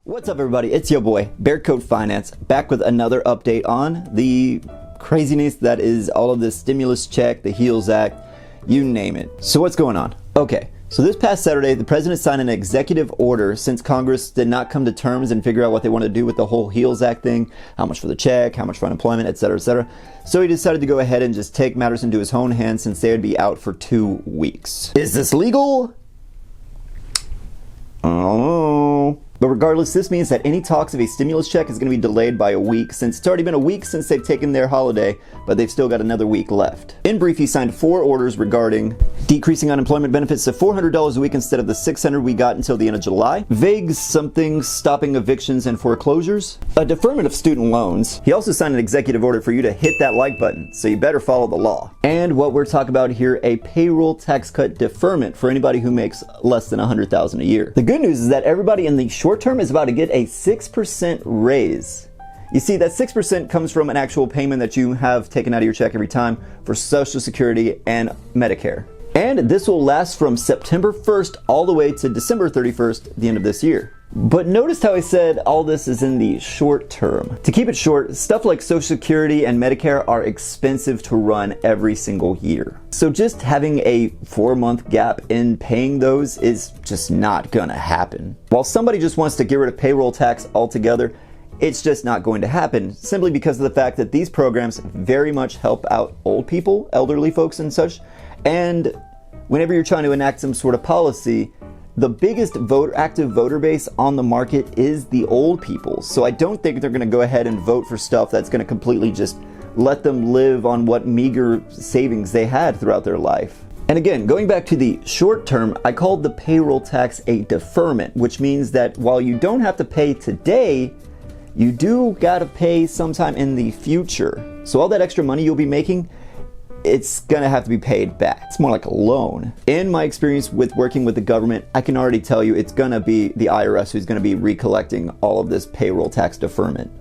What's up, everybody? It's your boy Bearcoat Finance, back with another update on the craziness that is all of this stimulus check, the HEALS Act, you name it. So what's going on? Okay, so this past Saturday, the president signed an executive order since Congress did not come to terms and figure out what they want to do with the whole HEALS Act thing, how much for the check, how much for unemployment, etc., etc. So he decided to go ahead and just take matters into his own hands since they would be out for 2 weeks. Is this legal? I don't know. But regardless, this means that any talks of a stimulus check is going to be delayed by a week, since it's already been a week since they've taken their holiday, but they've still got another week left. In brief, he signed 4 orders regarding decreasing unemployment benefits to $400 a week instead of the $600 we got until the end of July, vague something stopping evictions and foreclosures, a deferment of student loans. He also signed an executive order for you to hit that like button, so you better follow the law. And what we're talking about here, a payroll tax cut deferment for anybody who makes less than $100,000 a year. The good news is that everybody in the short term is about to get a 6% raise. You see, that 6% comes from an actual payment that you have taken out of your check every time for Social Security and Medicare. And this will last from September 1st all the way to December 31st, the end of this year. But notice how I said all this is in the short term. To keep it short, stuff like Social Security and Medicare are expensive to run every single year. So just having a 4-month gap in paying those is just not gonna happen. While somebody just wants to get rid of payroll tax altogether, it's just not going to happen, simply because of the fact that these programs very much help out old people, elderly folks and such. And whenever you're trying to enact some sort of policy, the biggest active voter base on the market is the old people. So I don't think they're gonna go ahead and vote for stuff that's gonna completely just let them live on what meager savings they had throughout their life. And again, going back to the short term, I called the payroll tax a deferment, which means that while you don't have to pay today, you do gotta pay sometime in the future. So all that extra money you'll be making, it's gonna have to be paid back. It's more like a loan. In my experience with working with the government, I can already tell you it's gonna be the IRS who's gonna be recollecting all of this payroll tax deferment.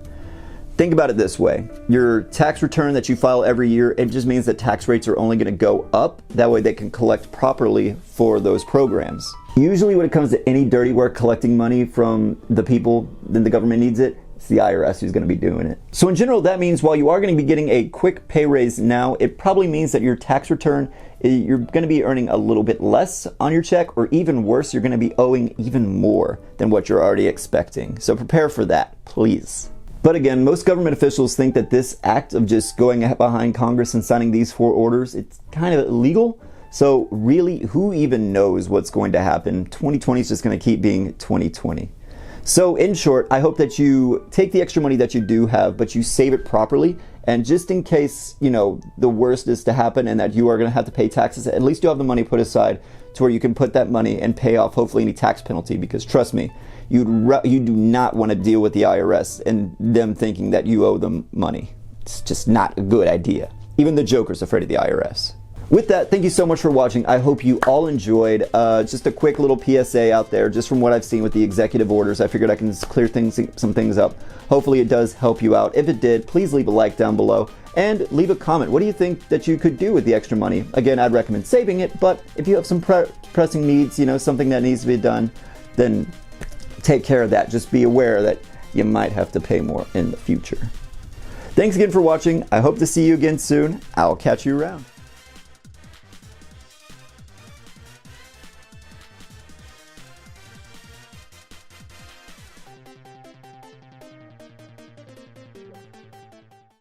Think about it this way. Your tax return that you file every year, it just means that tax rates are only gonna go up. That way they can collect properly for those programs. Usually when it comes to any dirty work collecting money from the people, then the government needs it, it's the IRS who's going to be doing it. So in general, that means while you are going to be getting a quick pay raise now, it probably means that your tax return, you're going to be earning a little bit less on your check, or even worse, you're going to be owing even more than what you're already expecting. So prepare for that, please. But again, most government officials think that this act of just going behind Congress and signing these 4 orders, it's kind of illegal. So really, who even knows what's going to happen? 2020 is just going to keep being 2020. So in short, I hope that you take the extra money that you do have, but you save it properly. And just in case, you know, the worst is to happen and that you are going to have to pay taxes, at least you have the money put aside to where you can put that money and pay off hopefully any tax penalty. Because trust me, you do not want to deal with the IRS and them thinking that you owe them money. It's just not a good idea. Even the Joker's afraid of the IRS. With that, thank you so much for watching. I hope you all enjoyed. Just a quick little PSA out there, just from what I've seen with the executive orders. I figured I can clear some things up. Hopefully it does help you out. If it did, please leave a like down below and leave a comment. What do you think that you could do with the extra money? Again, I'd recommend saving it, but if you have some pressing needs, you know, something that needs to be done, then take care of that. Just be aware that you might have to pay more in the future. Thanks again for watching. I hope to see you again soon. I'll catch you around.